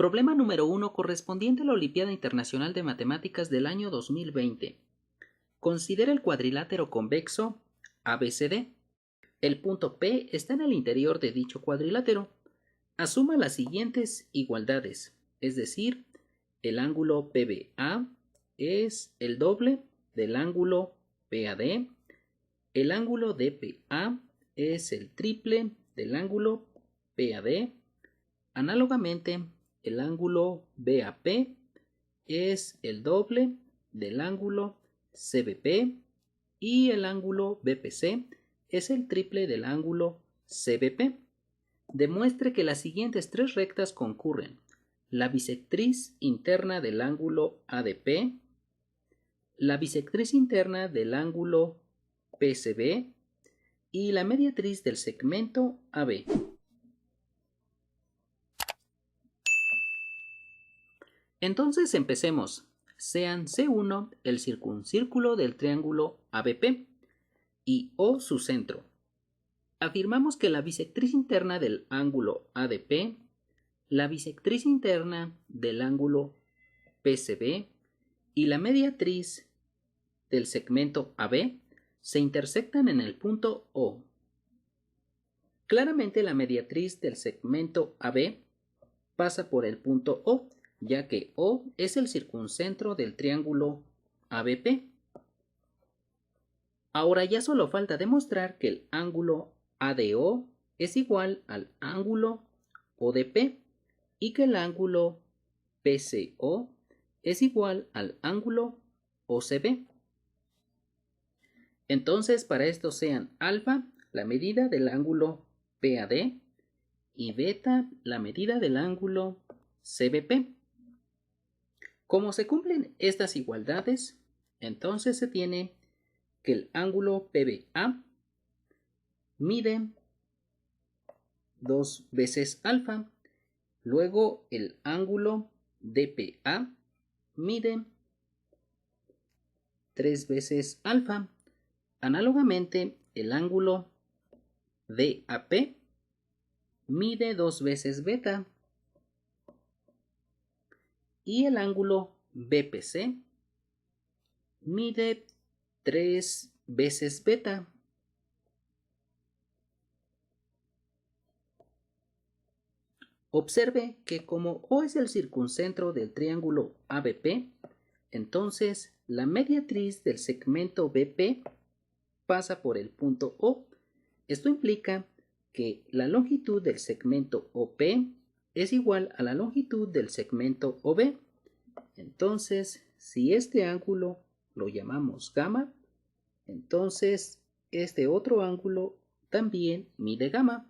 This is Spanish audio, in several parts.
Problema número 1 correspondiente a la Olimpiada Internacional de Matemáticas del año 2020. Considera el cuadrilátero convexo ABCD. El punto P está en el interior de dicho cuadrilátero. Asuma las siguientes igualdades, es decir, el ángulo PBA es el doble del ángulo PAD, el ángulo DPA es el triple del ángulo PAD, análogamente el ángulo BAP es el doble del ángulo CBP y el ángulo BPC es el triple del ángulo CBP. Demuestre que las siguientes tres rectas concurren: la bisectriz interna del ángulo ADP, la bisectriz interna del ángulo PCB y la mediatriz del segmento AB. Entonces empecemos. Sean C1 el circuncírculo del triángulo ABP y O su centro. Afirmamos que la bisectriz interna del ángulo ADP, la bisectriz interna del ángulo PCB y la mediatriz del segmento AB se intersectan en el punto O. Claramente la mediatriz del segmento AB pasa por el punto O, ya que O es el circuncentro del triángulo ABP. Ahora ya solo falta demostrar que el ángulo ADO es igual al ángulo ODP y que el ángulo PCO es igual al ángulo OCB. Entonces, para esto sean alfa la medida del ángulo PAD y beta la medida del ángulo CBP. Como se cumplen estas igualdades, entonces se tiene que el ángulo PBA mide 2 veces alfa, luego el ángulo DPA mide 3 veces alfa, análogamente el ángulo DAP mide 2 veces beta y el ángulo BPC mide 3 veces beta. Observe que como O es el circuncentro del triángulo ABP, entonces la mediatriz del segmento BP pasa por el punto O. Esto implica que la longitud del segmento OP es igual a la longitud del segmento OB. Entonces, si este ángulo lo llamamos gamma, entonces este otro ángulo también mide gamma.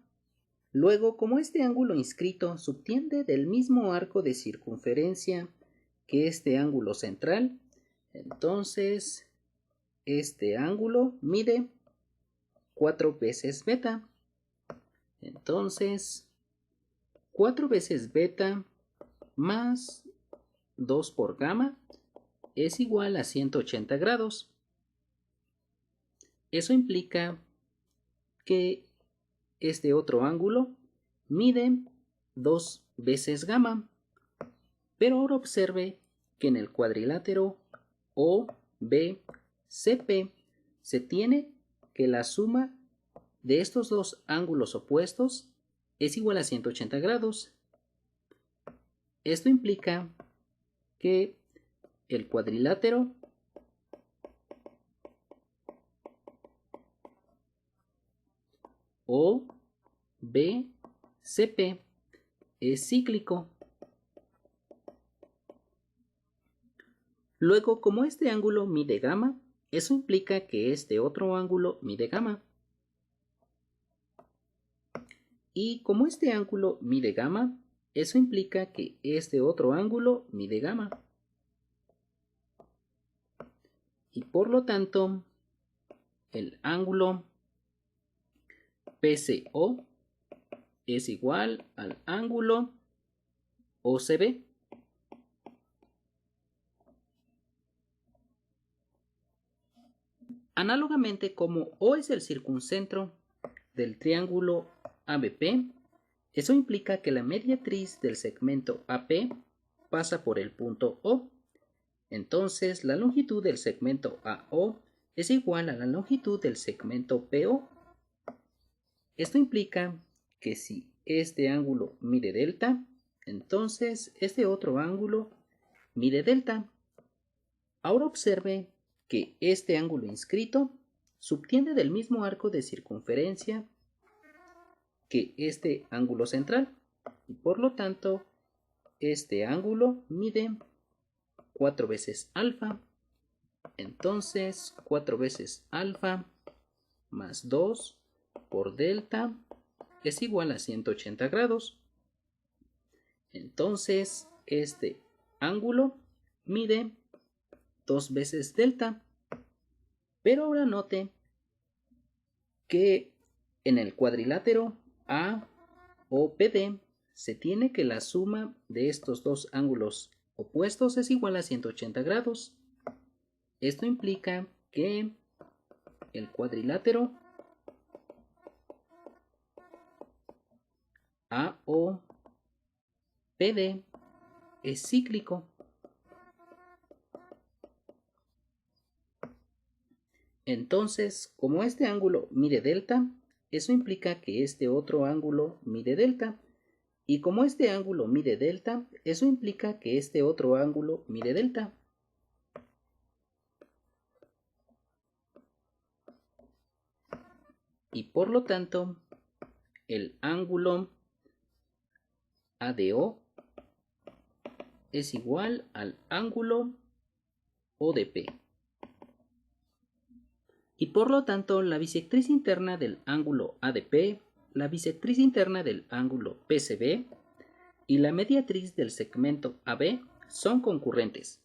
Luego, como este ángulo inscrito subtiende del mismo arco de circunferencia que este ángulo central, entonces este ángulo mide 4 veces beta. Entonces, 4 veces beta más 2 por gamma es igual a 180 grados. Eso implica que este otro ángulo mide 2 veces gamma. Pero ahora observe que en el cuadrilátero OBCP se tiene que la suma de estos dos ángulos opuestos es igual a 180 grados. Esto implica que el cuadrilátero OBCP es cíclico. Luego, como este ángulo mide gamma, eso implica que este otro ángulo mide gamma. Y como este ángulo mide gamma, eso implica que este otro ángulo mide gamma. Y por lo tanto, el ángulo PCO es igual al ángulo OCB. Análogamente, como O es el circuncentro del triángulo ABP, Eso implica que la mediatriz del segmento AP pasa por el punto O. Entonces, la longitud del segmento AO es igual a la longitud del segmento PO. Esto implica que si este ángulo mide delta, entonces este otro ángulo mide delta. Ahora observe que este ángulo inscrito subtiende del mismo arco de circunferencia que este ángulo central y por lo tanto este ángulo mide 4 veces alfa. Entonces 4 veces alfa más 2 por delta es igual a 180 grados. Entonces este ángulo mide 2 veces delta. Pero ahora note que en el cuadrilátero AOPD se tiene que la suma de estos dos ángulos opuestos es igual a 180 grados. Esto implica que el cuadrilátero AOPD es cíclico. Entonces, como este ángulo mide delta, eso implica que este otro ángulo mide delta. Y como este ángulo mide delta, eso implica que este otro ángulo mide delta. Y por lo tanto, el ángulo ADO es igual al ángulo ODP. Y por lo tanto, la bisectriz interna del ángulo ADP, la bisectriz interna del ángulo PCB y la mediatriz del segmento AB son concurrentes.